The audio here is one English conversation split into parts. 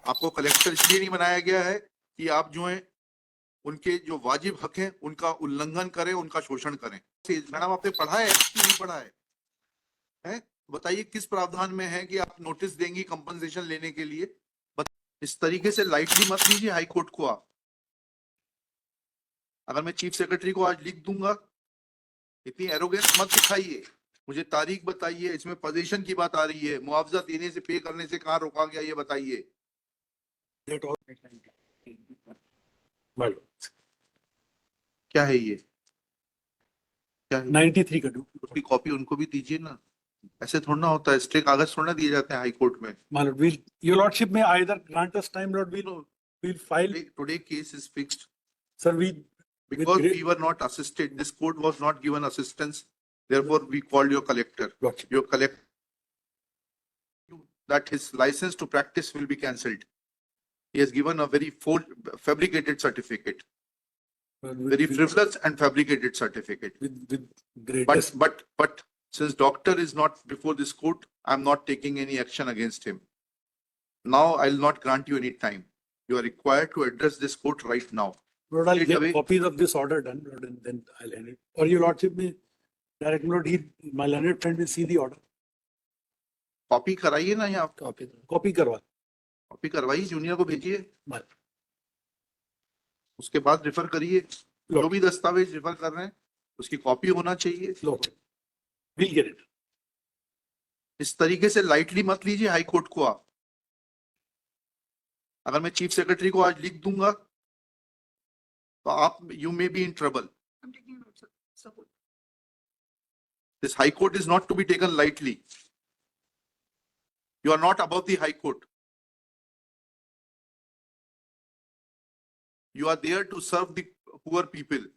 आपको कलेक्टर इसलिए नहीं बनाया गया है कि आप जो है उनके जो वाजिब हक हैं उनका उल्लंघन करें, उनका शोषण करें। मैडम आपने पढ़ा है कि नहीं पढ़ा है? बताइए किस प्रावधान में है कि आप नोटिस देंगी कंपनसेशन लेने के लिए? इस तरीके से लाइटली मत लीजिए हाई कोर्ट को। आप अगर मैं चीफ सेक्रेटरी को आज लिख दूंगा, इतनी एरोगेंस मत दिखाइए, मुझे तारीख बताइए, इसमें पोजीशन की बात आ रही है, मुआवजा देने से, पे करने से कहां रोका गया ये बताइए। क्या है ये? क्या है? 93 का उसकी कॉपी उनको भी दीजिए ना, ऐसे थोड़ा ना होता है, स्ट्रे कागज थोड़ा ना दिए जाते हैं हाई कोर्ट में। Lord, will your lordship may either grant us time, Lord, we'll file. Today case is fixed. Sir, Because we were not assisted, this court was not given assistance, therefore we called your collector. Lordship. Your collector that his license to practice will be cancelled. He has given a very fabricated certificate, very frivolous and fabricated certificate. With greatest. But since doctor is not before this court, I'm not taking any action against him. Now I'll not grant you any time. You are required to address this court right now. Lord, I'll get copies of this order done, Lord, and then I'll hand it. Or your lordship may direct, Lord, my learned friend will see the order. Copy कराइए ना, यहाँ copy करवाइए, junior को भेजिए, उसके बाद refer करिए। जो भी दस्तावेज रिफर कर रहे हैं उसकी कॉपी होना चाहिए। We'll get it. इस तरीके से लाइटली मत लीजिए हाई कोर्ट को। आप अगर मैं चीफ सेक्रेटरी को आज लिख दूंगा तो आप you may be in trouble. This high court is not to be taken lightly. You are not above the High Court. You are there to serve the poor people.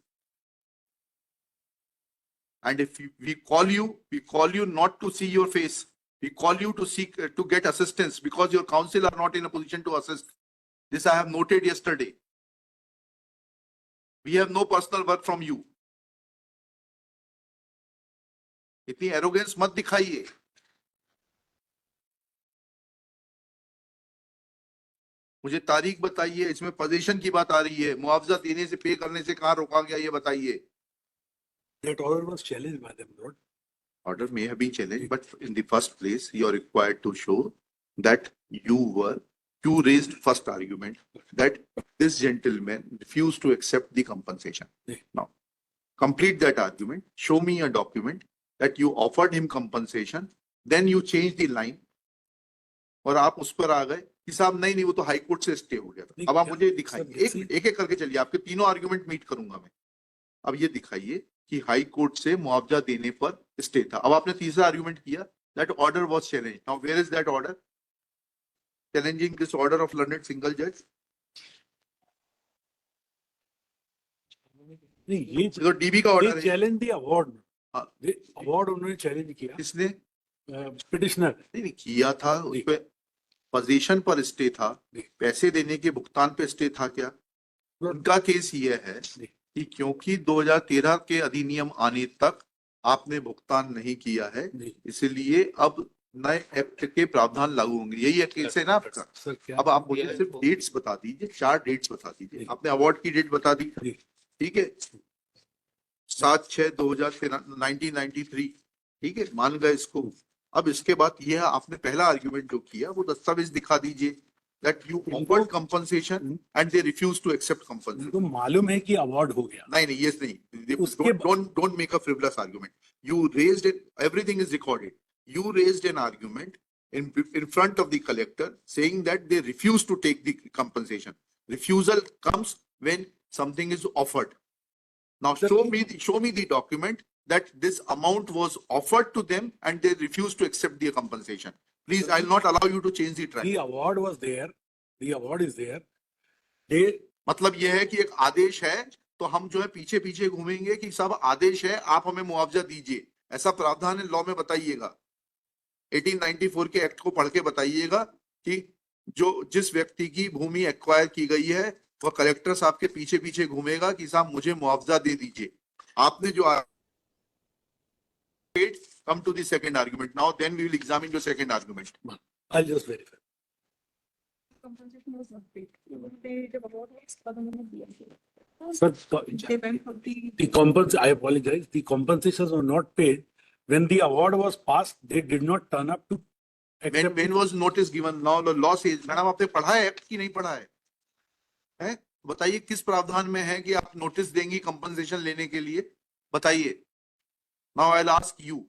And if we call you not to see your face. We call you to seek, to get assistance because your counsel are not in a position to assist. This I have noted yesterday. We have no personal work from you. इतनी arrogance मत दिखाइए। मुझे तारीख बताइए, इसमें position की बात आ रही है, मुआवजा देने से, पे करने से कहां रोका गया ये बताइए। That order was challenged by them, Lord. Order may have been challenged, but in the first place, you are required to show that you raised first argument that this gentleman refused to accept the compensation. Now, complete that argument. Show me a document that you offered him compensation, then you changed the line, और आप उस पर आ गए कि साहब नहीं वो तो हाई कोर्ट से स्टे हो गया था। अब आप मुझे दिखाइए, एक करके चलिए, आपके तीनों आर्गुमेंट मीट करूंगा मैं। अब ये दिखाइए कि हाई कोर्ट से मुआवजा देने पर स्टे था। अब आपने तीसरा आर्गुमेंट किया that order was challenged. Now where is that order challenging this order of learned single जज? नहीं, ये तो डीबी का ऑर्डर है। Challenge the award. अवार्ड उन्होंने चैलेंज किया। किसने? पिटिशनर। नहीं किया था, उस पे पोजीशन पर स्टे था, पैसे देने के भुगतान पे स्टे था क्या? उनका केस ये है कि क्योंकि 2013 के अधिनियम आने तक आपने भुगतान नहीं किया है, इसलिए अब नए एक्ट के प्रावधान लागू होंगे। यही केस है ना आपका? अब आप मुझे सिर्फ डेट्स बता दीजिए, 4 डेट्स बता दीजिए। आपने अवार्ड की डेट बता दी, ठीक है, 7/6/1993, ठीक है, मान गए इसको। अब इसके बाद यह आपने पहला आर्गुमेंट जो किया वो दस्तावेज दिखा दीजिए that you offered compensation and they refused to accept compensation. तो मालूम है कि अवार्ड हो गया। नहीं yes नहीं, don't make a frivolous argument. You raised it, everything is recorded. You raised an argument in front of the collector saying that they refused to take the compensation. Refusal comes when something is offered. Now show me the document that this amount was offered to them and they refused to accept the compensation. Please, I'll not allow you to change the track. The award was there. The award is there. मतलब यह है कि एक आदेश है तो हम जो है पीछे पीछे घूमेंगे कि सब आदेश है, आप हमें मुआवजा दीजिए, ऐसा प्रावधान है लॉ में? बताइएगा। 1894 के एक्ट को पढ़ के बताइएगा कि जिस व्यक्ति की भूमि एक्वायर की गई है वह कलेक्टर साहब के पीछे पीछे घूमेगा कि साहब मुझे मुआवजा दे दीजिए। आपने जो come to the second argument now, then we will examine your second argument. I'll just verify. compensation was not paid. They the award was government दिया. Sir, They went for I apologize, the compensations were not paid. When the award was passed, they did not turn up to accept. When was notice given? Now the law says, madam आपने पढ़ा है act की नहीं पढ़ा है? हैं? बताइए किस प्रावधान में है कि आप नोटिस देंगी कंपनसेशन लेने के लिए? बताइए. Now I'll ask you.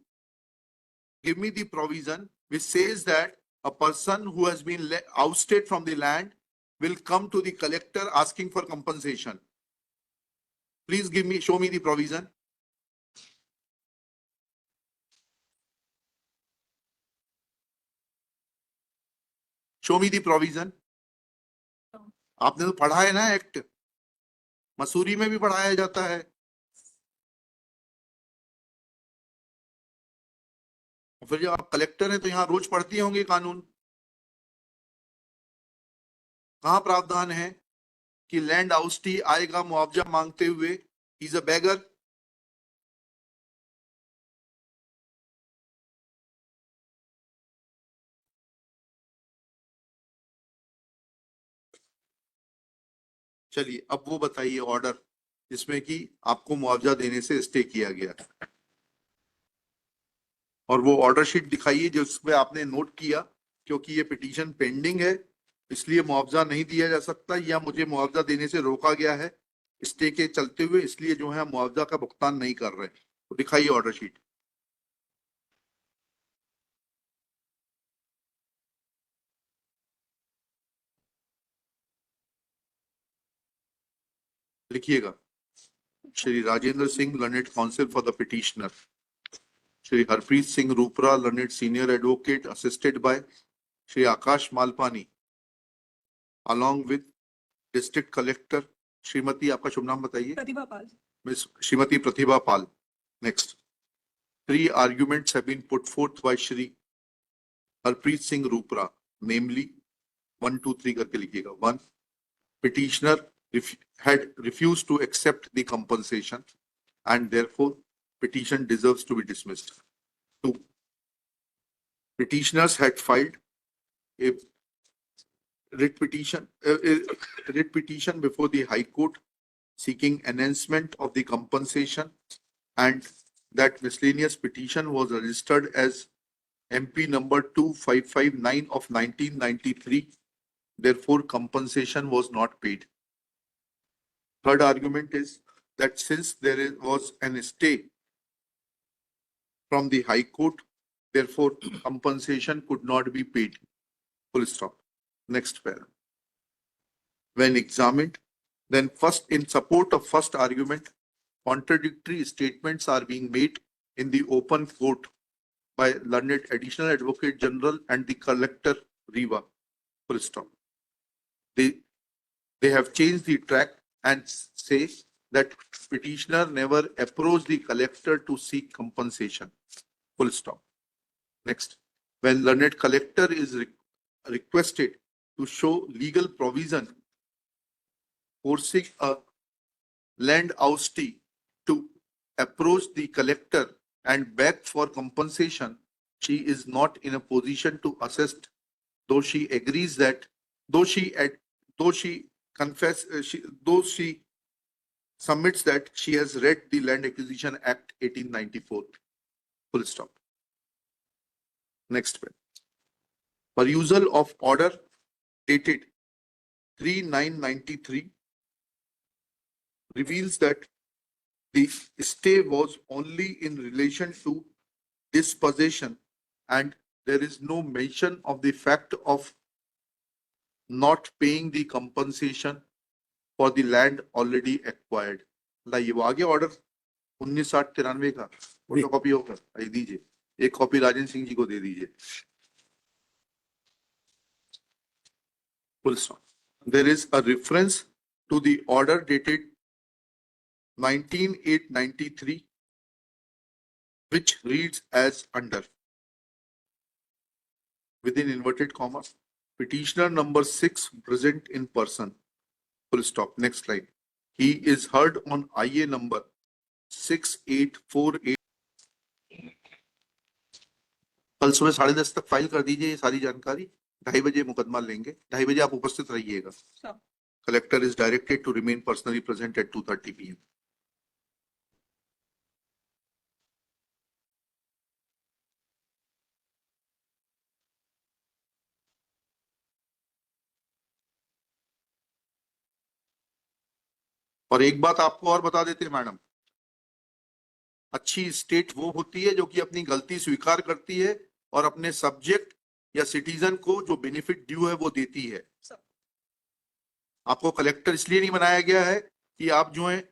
Give me the provision which says that a person who has been ousted from the land will come to the collector asking for compensation. Please show me the provision. Show me the provision. आपने तो पढ़ा है ना act, Mussoorie में भी पढ़ाया जाता है. फिर जब आप कलेक्टर हैं तो यहाँ रोज पढ़ती होंगे कानून. कहाँ प्रावधान है कि लैंड आउस्टी आएगा मुआवजा मांगते हुए? इज अ बेगर. चलिए अब वो बताइए ऑर्डर जिसमें कि आपको मुआवजा देने से स्टे किया गया, और वो ऑर्डर शीट दिखाइए जिसमें आपने नोट किया क्योंकि ये पिटीशन पेंडिंग है इसलिए मुआवजा नहीं दिया जा सकता, या मुझे मुआवजा देने से रोका गया है स्टे के चलते हुए, इसलिए जो है मुआवजा का भुगतान नहीं कर रहे. तो दिखाइए ऑर्डर शीट. लिखिएगा. Shri Rajendra Singh, learned council for the petitioner. Shri Harpreet Singh Rupra, learned senior advocate, assisted by Shri Akash Malpani, along with district collector Srimati, आपका शुभ नाम बताइए? Pratibha Pal. Miss Srimati Pratibha Pal. Next. 3 arguments have been put forth by Shri Harpreet Singh Rupra, namely 1, 2, 3 करके लिखिएगा. 1. Petitioner had refused to accept the compensation and therefore petition deserves to be dismissed. 2. Petitioners had filed a writ petition before the High Court seeking enhancement of the compensation, and that miscellaneous petition was registered as MP number 2559 of 1993. Therefore, compensation was not paid. Third argument is that since there was an stay from the High Court, therefore compensation could not be paid. Full stop. Next paragraph. When examined, then first in support of first argument, contradictory statements are being made in the open court by learned additional advocate general and the collector Riva. Full stop. They have changed the track and say that petitioner never approached the collector to seek compensation. Full stop. Next, when learned collector is requested to show legal provision forcing a land oustee to approach the collector and beg for compensation, she is not in a position to assist, though she agrees that though she submits that she has read the Land Acquisition Act 1894. Full stop. Next one. Perusal of order dated 3/9/93 reveals that the stay was only in relation to dispossession and there is no mention of the fact of not paying the compensation for the land already acquired. लाइए वो आगे order 19/8/93 का photo copy होकर आई दीजिए, एक copy Rajendra Singh ji को दे दीजिए. Full stop. There is a reference to the order dated 19/8/93 which reads as under, within inverted commas, petitioner number 6 present in person. Full stop. Next slide. He is heard on IA number 6848. कल सुबह 10:30 तक file कर दीजिए ये सारी जानकारी. 2:30 मुकदमा लेंगे, 2:30 आप उपस्थित रहिएगा। Sure. Collector is directed to remain personally present at 2:30 PM. और एक बात आपको और बता देते हैं मैडम, अच्छी स्टेट वो होती है जो कि अपनी गलती स्वीकार करती है और अपने सब्जेक्ट या सिटीजन को जो बेनिफिट ड्यू है वो देती है। Sir. आपको कलेक्टर इसलिए नहीं बनाया गया है कि आप जो है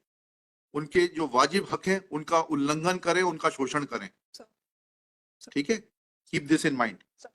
उनके जो वाजिब हक हैं उनका उल्लंघन करें, उनका शोषण करें। Sir. ठीक है, keep this in mind. Sir.